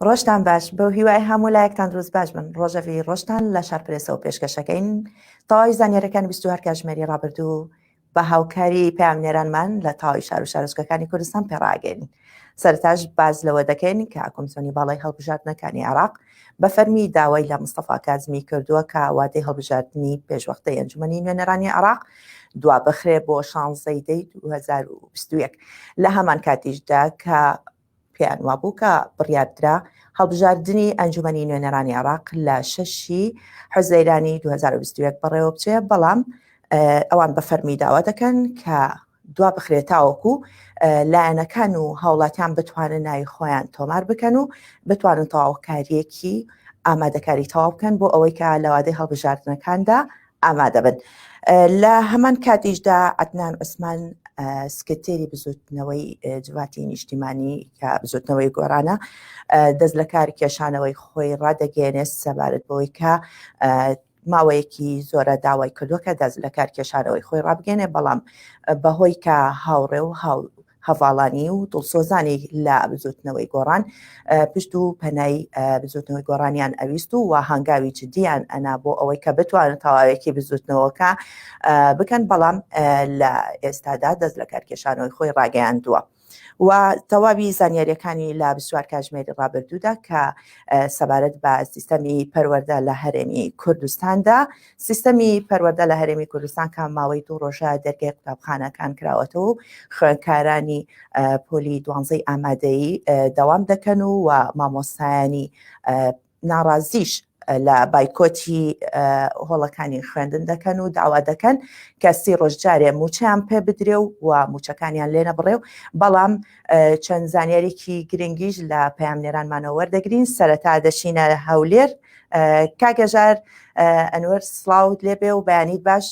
ڕۆژتان باش بەو هیوای هەموو لایەکتان دروست باش بن. ڕۆژەوی ڕۆژتان لە شارپرسەوە پێشکەشەکەین تاوای زانیاریەکانی 22 کاتژمێری ڕابردوو بە هاوکاری پامنێرانمان لە تاوای شار و شارۆچکەکانی کوردستان پێڕاگەین. سەرتاش باز لەوە دەکەین کە کۆمیسیۆنی باڵای هەڵبژاردنەکانی عێراق بە فەرمی داوای لە مستەفا کازمی کردووە کە ئاوادەی هەڵبژاردننی پێشوەختەی ئەنجومەنی نوێنەرانی عێراق دوا بخرێ بۆ 16 دەی 2021 لە هەمان کاتیشدا کە پێیان وابوو کە بڕیاردرا هەڵبژاردننی ئەنجومەنی نوێنەرانی عێراق لە 6 حوزەیرانی 2021 بەڕێوە بچێ، بەڵام ئەوان بە فەرمی داوا دەکەن کە دوا بخرێتاوەکو لایەنەکان و هاوڵاتیان بتوانن ناوی خۆیان تۆمار بکەن و بتوانن تەواوکاریەکی ئامادەکاری تەواو بکەن بۆ ئەوەی کە لەوادەی هەڵبژاردنەکاندا ئامادە بن. لە هەمان کاتیشدا عەدنان عوسمان سکرتێری بزوتنەوەی جوواتی نیشتیمانی کە بزوتنەوەی گۆرانە دەست لە کار کێشانەوەی خۆی ڕادەگەێنێت سەبارەت بەوەی کە ماوەیەکی زۆرە داوای کردووە کە دەست لە کار کێشانەوەی خۆی ڕابگەێنێ، بەڵام بەهۆی کە هاوڕێ و هەواڵانی و دڵسۆزانی لە بزوتنەوەی گۆڕان پشت و پەنای بزوتنەوەی گۆڕانیان ئەویست و هەنگاوی جدیان ئەنا بۆ ئەوەی کە بتوانن تەواوێکی بزوتنەوەکە بکەن، بەڵام لە ئێستادا دەست لە کارکێشانەوەی خۆی ڕاگەیاندووە. و تەواوی زانیاریەکانی لە 24 کاتژمێری ڕابردوودا کە سەبارەت بە سیستەمی پەروەردە لە هەرێمی کوردستاندا، سیستەمی پەروەردە لە هەرێمی کوردستان کە ماوەی 2 ڕۆژە دەرگای قوتابخانەکان کراوەتەوە و خوێندکارانی پۆلی 12 ئامادەیی دەوام دەکەن و مامۆستایانی ناڕازیش لە بایکۆتی هۆڵەکانی خوێندن دەکەن و داوا دەکەن کە 30 ڕۆژ جارێ موچەیان پێ بدرێ و موچەکانیان لێ نەبڕێ و بەڵام چەند زانیاریکی گرنگیش لە پەیامنێرانمانەوە وەردەگرین. سەرەتا دەچینە هەولێر. کاگەژار ئەنوەر سڵاوت لێبێ و بەیانیت باش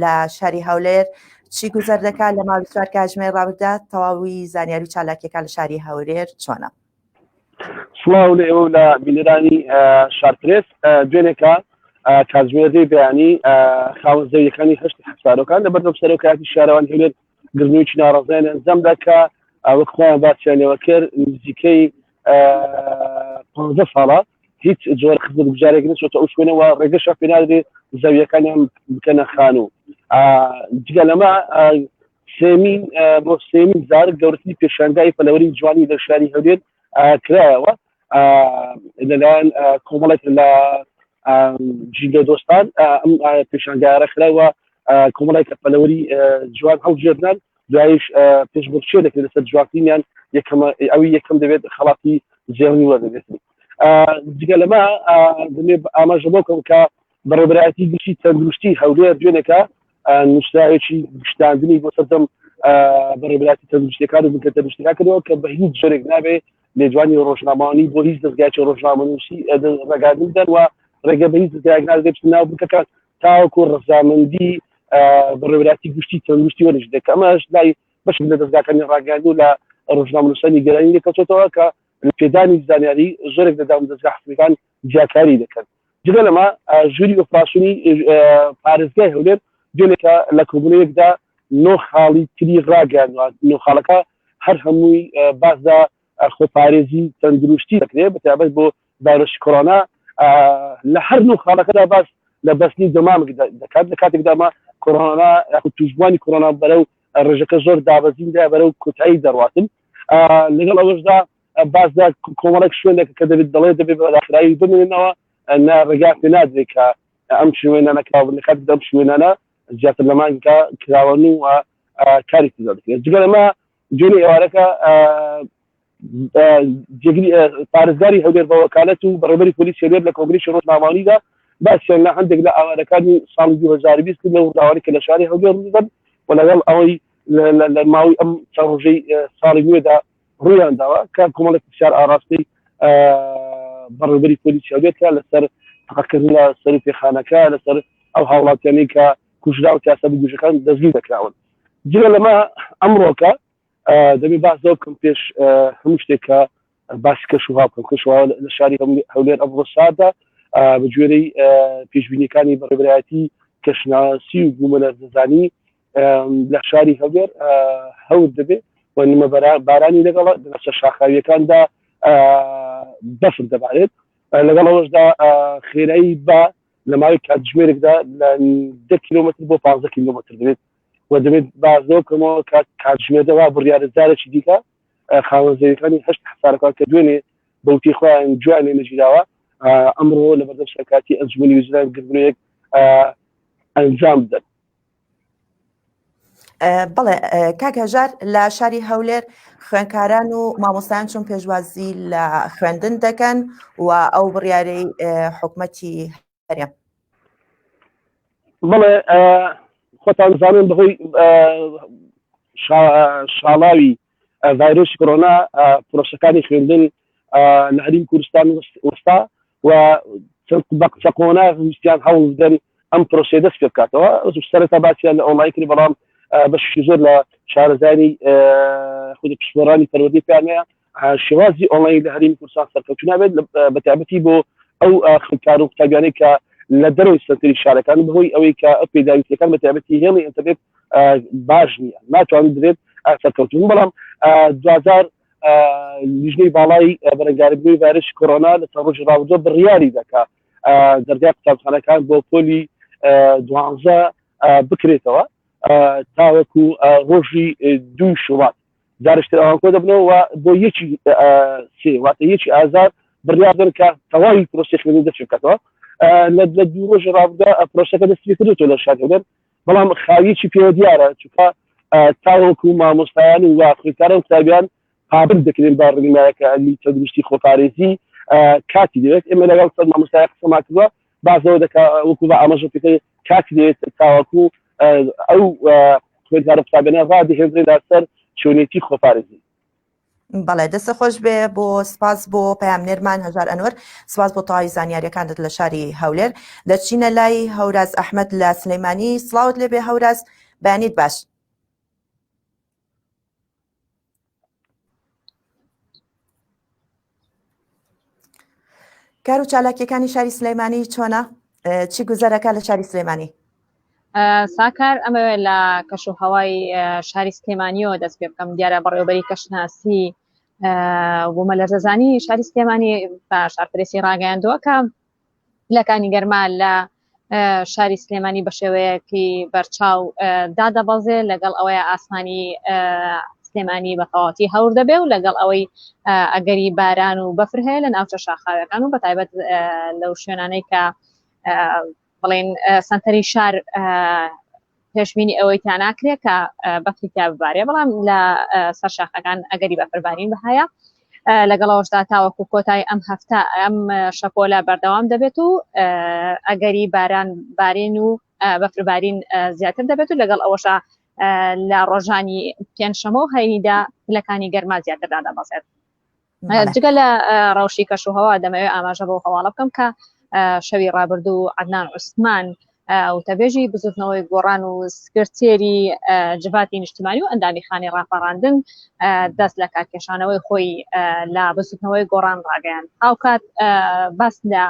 لە شاری هەولێر چی گوزەر دەکات لە ماوەی 24 کاتژمێر ڕابردوودا، تەواوی زانیاری و چالاکیەکان لە شاری هەولێر چۆنە؟ سڵاو لە ئێوە لە بینەرانی شارپرس دوێنێکە کاتژمێری بەیانی خاوەن زەویەکانی هەشتی حەفسارەکان لە بەردەم سەرۆکاتی شارەوان هەولێر گرنوویکی ناڕەزایان ئەنجامدا کە وەک خۆیان باسییانەوە کرد نزیکەی 15 ساڵە هیچ جۆرە خزم بژارێک نچۆتە ئەو شوێنەوە ڕێگەشە پێ نادرێت زەویەکانیان بکەنە خانوو. جگە لەمە بۆ سێمین زار گەورەترین پێشانگای پەلەوەری جوانی لە شاری هەولێر کرایەوە لەلایەن کۆمەڵێک لە جیگە دۆستان ئەم پێشانگایانە کراوە کۆمەڵێک پەلەوەری جوان هەڵبژێردنان، دوایش پێشبڕکێ دەکرێت لەسەر جوانترینیان ئەوی یەکەم دەبێت خەڵاتی جێڕنی وەردەبێتن. جگە لەمە دەمێ ئاماژە بۆکەم کە بەڕێبەرایەتی گشتی تەندروستی هەولێر دوێنێکە نووسراوێکی گشتاندنی بۆ سەردەم بەڕێبەرایەتی تەندروستیەکان و بنکە تەندروستیەکان کردەوە کە بە هیچ جۆرێک نابێ لێجوانی ڕۆژنامەوانی بۆ هیچ دەستگایکی ڕۆژنامەنووسی ڕێگاندن بدەن و ڕێگە بە هیچ دەستگایەک نادرێت بچن ناو بنکەکان تاوەکو ڕەزامەندی بەڕێبەرایەتی گشتی تەندروستی وەرج دەکە. ئەمەش لای بەشێک لە دەستگاکانی ڕاگەاندن و لە ڕۆژنامەنووسانی گەرانی دەکەوتەوە کە لە پێدانی زانیاری زۆرێک لەداوم دەستگا حکوومیەکان جیاکاری دەکەن. جگە لەمە ژووری ئۆپراسیۆنی پارێزگای هەولێر دوێنێکە لە کۆبوونەیەکدا 9 خاڵی تری ڕاگەاندووە. 9 خاڵەکە هەر هەمووی باسدا خۆپارێزی تەندروستی دەکرێت بەتایبەت بۆ ڤایرۆسی کۆرۆنا. لە هەر 9 خاڵەکەدا باس لە بەستنی دەمامک دەکات لە کاتێکدا مە کۆرۆنا توشبوانی کۆرۆنا بەرەو ڕێژەکە زۆر دابەزیندا بەرەو کۆتایی دەڕاتن. لەگەڵ ئەوەشدا باسدا کۆمەڵێک شوێنێک کە دەبێت دەڵێ دەبێت بەداخرایی بمێننەوە ڕێگا پێ نادرێت کە ئەم شوێنانە کراون لە کاتێکدا ئەم شوێنانە زیاتر لە مانگا کراوەن و کاری دەکرێت. جگە لەمە دوێنێ ئێوارەکە پارێزگاری هەولێر بە وەکالەت و بەڕێبەری پۆلیسی هەولێر لە کۆنگرێسی ڕۆژنامەوانیدا باسییان لە هەندێک لە ئاوارەکانی ساڵی 2020 لە ڕووداوانی کە لە شاری هەولێر ڕوودەن و لەگەڵ ئەوەی لە ماوەی ئەم چەند ڕۆژەی ساڵی نوێدا ڕوویان داوە کە کۆمەڵێک بسیار ئاراستی بەڕێبەری پۆلیسی هەولێر کە لەسەر تەقەکردن لە سەری پێخانەکە لەسەر ئەو هاوڵاتیانی کە کوژرا و تیاسە بگوژەکان دەستگیر دەکراون. جگە لەمە ئەمڕۆکە دەبێ باس دەوە بکەم پێش هەموو شتێکە باسی کەش و هاوکەم کەشەوە لە شاری هەولێر ئەمڕۆ سادا بە گوێرەی پێشبینیەکانی بەڕێبەرایەتی کەشناسی و بوومەلەرزەزانی لە شاری هەولێر هەور دەبێت و نمە بارانی لەگەڵ لەسەر شاخاویەکاندا بەفر دەبارێت لەگەڵەوەشدا خێرایی بە لە ماوەی کاتژمێرێکدا لە 10 کیلومتر بۆ 15 کیلومتر دەبێت و دەبێت بازەوە بکەمەوە کاتژمێردەوە بڕیارەتجارێکی دیکە خاوەنزەویەکانی هەشت حسارەکان کە دوێنێ بەوتی خۆیان جوانێ نەگیراوە ئەمڕۆ لە بەردەم سەرکاتی ئەنجومەنی وزران گربنەیەک ئەنجام بدەن. بەڵێ کاک هەژار لە شاری هەولێر خوێندکاران و مامۆستایان چون پێشوازی لە خوێندن دەکەن و ئەو بڕیارەی حکوومەتی هەرێ. بەڵێ خۆتان زانن بەهۆی شاڵاوی ڤایرۆسی کۆرۆنا پرۆسەکانی خوێندن لە هەریم کوردستان وەستا و بە قسە قۆنا ویستیان هەوڵ بدەن ئەم پرۆسێ دەست پێ بکاتەوە سەرەتا باسییان لە ئۆنلاین کردی بەڵام بەشی زۆر لە شارەزانی خودی پشتوەڕانی پەروەردەی پێیانەیە شێوازی ئۆنلاین لە هەریم کوردستان سەرکەوتو نابێت بەتابەتی بۆ ئەو خوێندکار و قوتابیانەی کە لە دەرەوەی سەرکەوتوی شارەکان بەهۆی ئەوەی کە پێداویستیەکان بەتابەتی هێڵی ئینتەرنێت باش نییە ناتوانێت درێت سەرکەوتون بەڵام 2000 لیژنەی باڵای بەرەنگاریبووی ڤایرۆسی کۆرۆنا لە چەند ڕۆژی ڕابردووە بڕیاری دەکات دەرگای قوتابخانەکان بۆ پۆلی 12 بکرێتەوە تاوەکو ڕۆژی 2 شوبات جارشتر ئەوان کۆ دەبنەوە بۆ یەکی سێ واتە یەکی ئازار بڕیار دەن کە تەواوی پرۆسەی خوێندن دەست پێ بکاتەوە لە 2 ڕۆژی ڕابردووە پرۆسەکە دەست پێ کردووە لە شار هەولێر بەڵام خاویەکی پێوە دیارە چونکە تاوەکو مامۆستایان و خوێندکاران و قوتابیان پابند دەکرێن با ڕێنماییەکە ئەلی تەندروستی خۆپارێزی کاتی دەوێت ئێمە لەگەڵ سەر مامۆستای قسەمان کردووە بازەوە دەکا وەکو بە ئاماژە پێکەی کاتی دەوێت تاوەکو ئەو خوێندکار و قوتابیانە ڕادەهێنرێن لەسەر چۆنێتی خۆپارێزی. بەڵێ دەستە خۆش بێ بۆ سپاس بۆ پەیامنێرمان هەژار ئەنوەر سپاس بۆ تەواوی زانیاریەکانت لە شاری هەولێر دەچینە لای هەوراز ئەحمەد لە سلەیمانی سڵاوت لێبێ هەوراز بەیانیت باش. کار و چالاکیەکانی شاری سلەیمانی چۆنە؟ چی گوزەرەکە لە شاری سلەیمانی؟ ساکار ئەمەوێ لە کەشوهەوای شاری سلێمانیەوە دەست پێ بکەم دیارە بەڕێوەبەری کەشناسی بۆمە لەرزەزانی شاری سلێمانی بە شارپرسی ڕاگەیاندووە کە لەکانی گەرما لە شاری سلێمانی بە شێوەیەکی بەرچاو دادەبەزێ لەگەڵ ئەوەیە ئاسمانی سلێمانی بە تەواوەتی هەور دەبێ و لەگەڵ ئەوەی ئەگەری باران و بەفر هەیە لە ناوچە شاخاوەکان و بەتایبەت لەو شوێنانەی کە بڵێن سنتەری شار پێشبینی ئەوەی تا ناکرێت کە بەفری تا ببارێ بەڵام لە سەر شاخەکان ئەگەری بەفربارین بەهەیە لەگەڵەوەشدا تاوەکو کۆتای ئەم هەفتە ئەم شەپۆلە بەردەوام دەبێت و ئەگەری باران بارین و بەفربارین زیاتر دەبێت و لەگەڵ ئەوەشە لە ڕۆژانی پێنجشەمە و هەینیدا پلەکانی گەرما زیاتردا دەبەزێت. جگە لە ڕەوشی کەشوهەوا دەمەوێت ئاماژە بۆ هەواڵە بکەم کە شەوی ڕابردوو عەدنان عوسمان وتەبێژی بزوتنەوەی گۆڕان و سکرتێری جڤاتی نیشتیمانی و ئەندامی خانی ڕاپەڕاندن دەست لە کارکێشانەوەی خۆی لە بزوتنەوەی گۆڕان ڕاگەیان هاوکات باس لە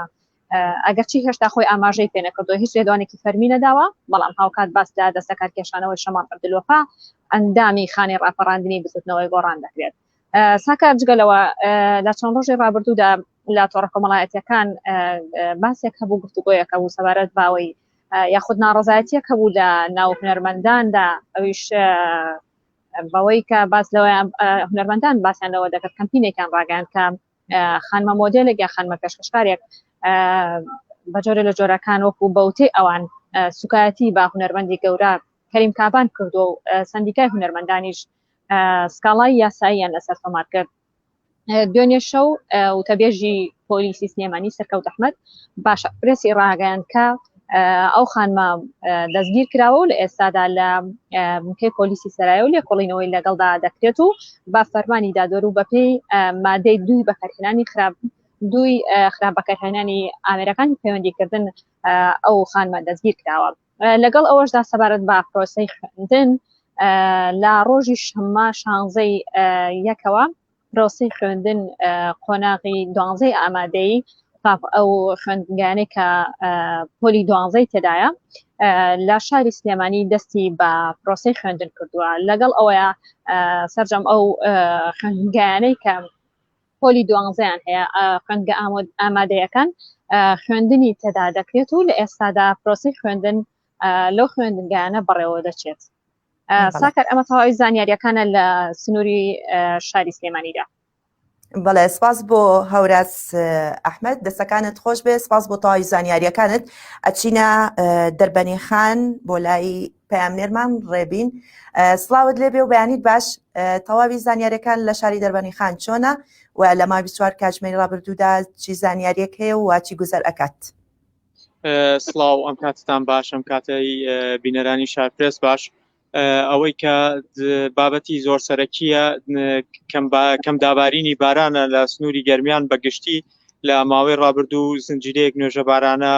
ئەگەرچی هێشتا خۆی ئاماژەی پێ نەکردووە هیچ لێدوانێکی فەرمی نەداوە بەڵام هاوکات باس لە دەستە کارکێشانەوەی شەمان عەبدولوەفا ئەندامی خانی ڕاپەڕاندنی بزوتنەوەی گۆڕان دەکرێت. ساکار جگەلەوە لە چەند ڕۆژی ڕابردوودا لە تۆڕە کۆمەڵایەتیەکان باسێک هەبوو گفتوگۆیەک هەبوو سەبارەت باوەی یاخود ناڕزایەتیەک هەبوو لە ناو هونەرمەنداندا ئەویش بەوەی کە باس لەوەی هونەرمەندان باسییان لەوە دەکرد کەمپینێکیان ڕاگەیان کە خانمە مۆدێلێک یا خانمە پێشکەشکارێک بە جۆرە لە جۆرەکان وەکو بەوتەی ئەوان سوکایەتی با هونەرمەندی گەورە کەریم کابان کردو و سندیکای هونەرمەندانیش سکاڵای یاساییان لەسەر تۆمار کرد. دوێنێ شەو وتەبێژی پۆلیسی سلێمانی سەرکەوت ئەحمەد باشە پرسی ڕاگەیان کە ئەو خانمە دەستگیر کراوە و لە ئێستادا لە بنکەی پۆلیسی سەرایە و لێکۆڵینەوەی لەگەڵدا دەکرێت و با فەرمانی دادۆر و بەپێی مادەی دوی بەکارهێنانی دوی خراپ بەکارهێنانی ئامێرەکانی پەیوەندیکردن ئەو خانمە دەستگیر کراوە. لەگەڵ ئەوەشدا سەبارەت بە پرۆسەی خوێندن لە ڕۆژی شەممە 16 یەکەوە پرۆسەی خوێندن قۆناغی 12 ئامادەی ئەو خوێندنگانەی کە پۆلی 12 تێدایە لە شاری سلێمانی دەستی بە پرۆسەی خوێندن کردووە لەگەڵ ئەوەیە سەرجەم ئەو خوێندنگانەی کە پۆلی دوانزەیان هەیە خوێندگە ئامادەیەکان خوێندنی تێدا دەکرێت و لە ئێستادا پرۆسی خوێندن لەو خوێندنگانە بەڕێوە دەچێت. ساکەر ئەمە تەواوی زانیاریەکانە لە سنووری شاری سلێمانیدا. بەڵێ سپاس بۆ هەوراس ئەحمەد، دەستەکانت خۆش بێ، سپاس بۆ تەواوی زانیاریەکانت. ئەچینە دەربەنی خان بۆ لای پەیامنێرمان ڕێبین. سڵاوت لێبێ و بەیانیت باش تەواوی زانیاریەکان لە شاری دەربەنی خان چۆنە و لە مای 24 کاتژمێری ڕابردوودا چی زانیاریەک هەیە و چی گوزەر ئەکات. سڵاو، ئەم کاتتان باش، ئەم کاتەی بینەرانی شارپرس باش. ئەوەی کە بابەتی زۆر سەرەکیە کەم دابارینی بارانە لە سنووری گەرمیان بەگشتی لە ماوەی ڕابردوو زنجیرەیەک نوێژە بارانە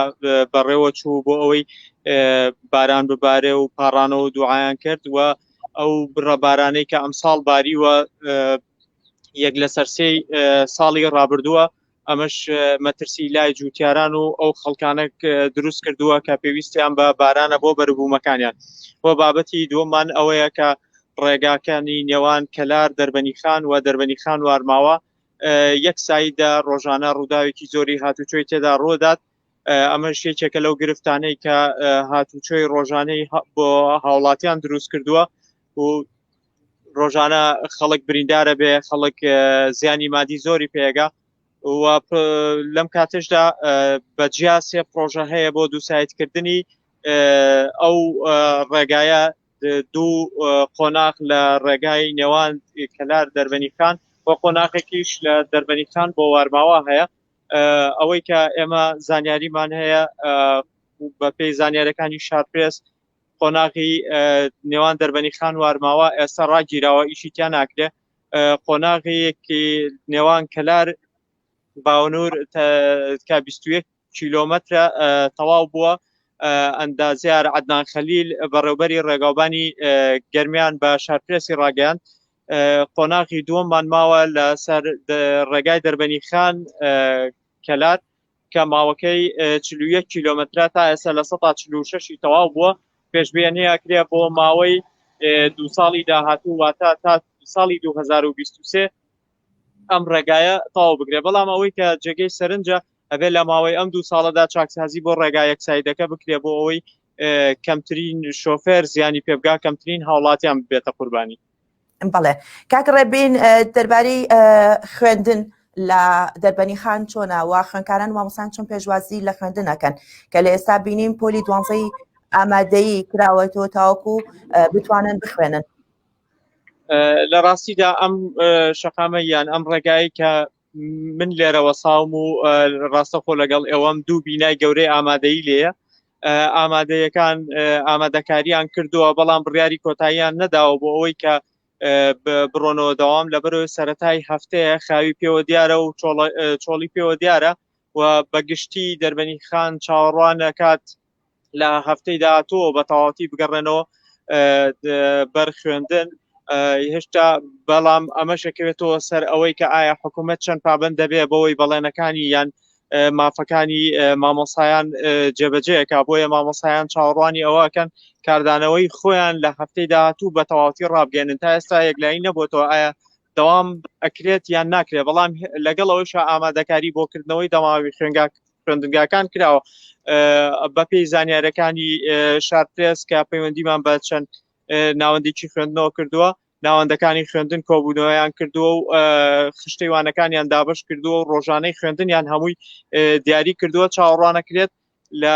بەڕێوە چوو بۆ ئەوەی باران ببارێ و پاڕانەوە دوعایان کرد و ئەو بڕەبارانەی کە ئەمساڵ باریوە یەک لە سەرسەی ساڵی ڕابردووە ئەمەش مەترسی لای جوتیاران و ئەو خەڵکانە دروست کردووە کە پێویستیان بە بارانە بۆ بەربوومەکانیان. بۆ بابەتی دووەمان ئەوەیە کە ڕێگاکانی نێوان کەلار دەربەنی خان و دەربەنی خان وارماوە یەک سایدا ڕۆژانە ڕووداوێکی زۆری هاتوچۆی تێدا ڕۆدات. ئەمە شێکێکە لەو گرفتانەی کە هاتوچۆی ڕۆژانەی بۆ هاوڵاتیان دروست کردووە و ڕۆژانە خەڵک بریندارە بێ، خەڵک زیانی مادی زۆری پێگا و لەم کاتشدا بەجیا سێ پرۆژە هەیە بۆ دووسایتکردنی ئەو ڕێگایە دوو قۆناغ لە ڕێگای نێوان کەلار دەربەنی خان و قۆناغێکیش لە دەربەنی خان بۆ وارماوە هەیە. ئەوەی کە ئێمە زانیاریمان هەیە بە پێی زانیارەکانی شارپرس قۆناغی نێوان دەربەنی خان وارماوە ئێستا ڕاگیراوە، ئیشیتیان ناکرێ. قۆناغەیەکی نێوان کەلار باونور کە 21 کیلۆمەترە تەواو بووە. ئەندازیار عەدنان خەلیل بەڕێوەبەری ڕێگاوبانی گەرمیان بە شارپرسی ڕاگەیاند. قۆناغی دووەممان ماوە لە سەر ڕێگای دەربەنی خان کەلار کە ماوەکەی 41 کیلۆمەترە تا ئێستا لە 146 تەواو بووە. پێشبێنەیە کرێ بۆ ماوەی 2 ساڵی داهاتوو واتە تا ساڵی 2023 ئەم ڕێگایە تەواو بگرێ. بەڵام ئەوەی کە جێگەی سەرنجە ئەبێ لە ماوەی ئەم 2 ساڵەدا چاکسازی بۆ ڕێگا یەکسایدەکە بکرێ بۆ ئەوەی کەمترین شۆفێر زیانی پێبگا، کەمترین هاوڵاتیان بێتە قوربانی. بەڵێ کاکە ڕێبین، دەربارەی خوێندن لە دەربەنی خان چۆنە و خوێندکاران مامۆستایان چۆن پێشوازی لە خوێندن ئەکەن کە لە ئێستا بینیم پۆلی دوانزەی ئامادەیی کراوەتەوە تاوەکو بتوانن بخوێنن. لە ڕاستیدا ئەم شەقامە یان ئەم ڕێگایی کە من لێرە وەساوم و ڕاستەخۆ لەگەڵ ئێوەم دوو بینای گەورەی ئامادەیی لێیە. ئامادەیەکان ئامادەکاریان کردووە بەڵام بڕیاری کۆتاییان نەداوە بۆ ئەوەی کە بڕۆنەوە داوام لەبەرەوەی سەرەتای هەفتەیە خاوی پێوە دیارە و چۆڵی پێوە دیارە و بەگشتی دەربەنی خان چاوەڕوان نەکات لە هەفتەی داهاتووە بە تەواوەتی بگەڕێنەوە بەر خوێندن. هێشتا بەڵام ئەمەشەکەوێتەوە سەر ئەوەی کە ئایا حکوومەت چەند پابند دەبێ بەوەی بەڵێنەکانی یان مافەکانی مامۆسایان جێبەجێیەکە. بۆیە مامۆسایان چاوەڕوانی ئەوەکەن کاردانەوەی خۆیان لە هەفتەی داهاتوو بە تەواوەتی ڕابگەێنن. تا ئێستا یەکلایی نەبووەوە ئایا دەوام ئەکرێت یان ناکرێت، بەڵام لەگەڵ ئەوەش ئامادەکاری بۆکردنەوەی دەماوی خوێندنگاکان کراوە بە پێی زانیارەکانی شارپرس کە پەیوەندیمان بە چەند ناوەندێکی خوێندنەوە کردووە. ناوەندەکانی خوێندن کۆبوونەوەیان کردووە و خشتەیوانەکانیان دابش کردووە و ڕۆژانەی خوێندنیان هەمووی دیاری کردووە. چاوەڕوانەکرێت لە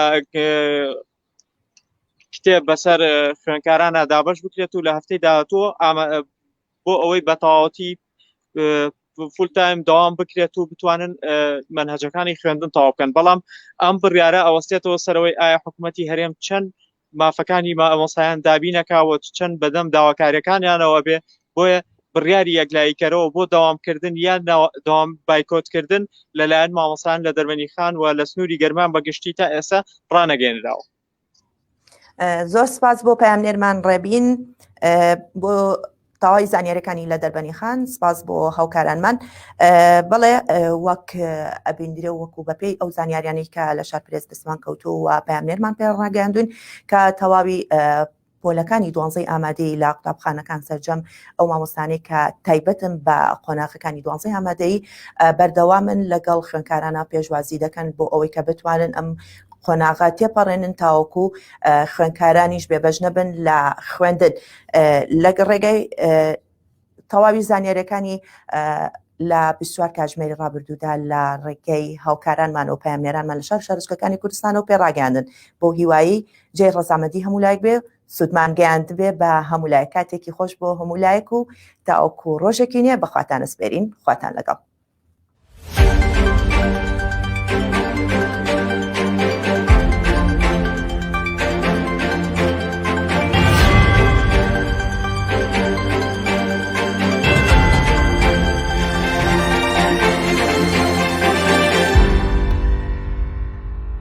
کتێب بەسەر خوێندکارانە دابش بکرێت و لە هەفتەی داهاتووە بۆ ئەوەی بە تەواوەتی فول تایم داوام بکرێت و بتوانن منهەجەکانی خوێندن تەواو بکەن. بەڵام ئەم بڕیارە ئەوەستێتەوە سەرەوەی ئایا حکوومەتی هەرێم چەند مافەکانی مامۆسایان دابینەکاوە چەند بەدەم داواکاریەکانیانەوە بێ. بۆیە بڕیاری یەکلاییکەرەوە بۆ داوامکردن یان داوام بایکۆتکردن لەلایەن مامۆسایان لە دەربەنی خان و لە سنووری گەرمان بەگشتی تا ئێستا ڕانەگەێنراوە. زۆر سپاس بۆ پەیامنێرمان ڕێبین بۆ تەواوی زانیاریەکانی لە دەربەنی خان. سپاس بۆ هاوکارانمان. بەڵێ وەک ئەبیندرێ وەکو بەپێی ئەو زانیاریانی کە لە شارپرس دەستمان کەوتو و پەیامنێرمان پێ ڕاگەاندوین کە تەواوی پۆلەکانی دوانزەی ئامادەی لە قوتابخانەکان سەرجەم ئەو مامۆستانەی کە تایبەتن بە قۆناغەکانی دوانزەی ئامادەی بەردەوامن لەگەڵ خوێندکارانە پێشوازی دەکەن بۆ ئەوەی کە بتوانن ئەم قۆناغا تێپەڕێنن تاوەکو خوێندکارانیش بێبەش نەبن لە خوێندن لە ڕێگەی تەواوی زانیاریەکانی لە 24 کاتژمێری ڕابردوودا لە ڕێگەی هاوکارانمان و پامنێرانمان لە شار شارۆچکەکانی کوردستان و پێڕاگەاندن بۆ هیوایی جێ ڕەزامەندی هەمولایەک بێ سوودمان گەیاند بێ بە هەمولایە کاتێکی خۆش بۆ هەمولایەک و تاوەکو ڕۆژێکی نییە بەخواتان ئەسپێرین خواتان لەگەڵ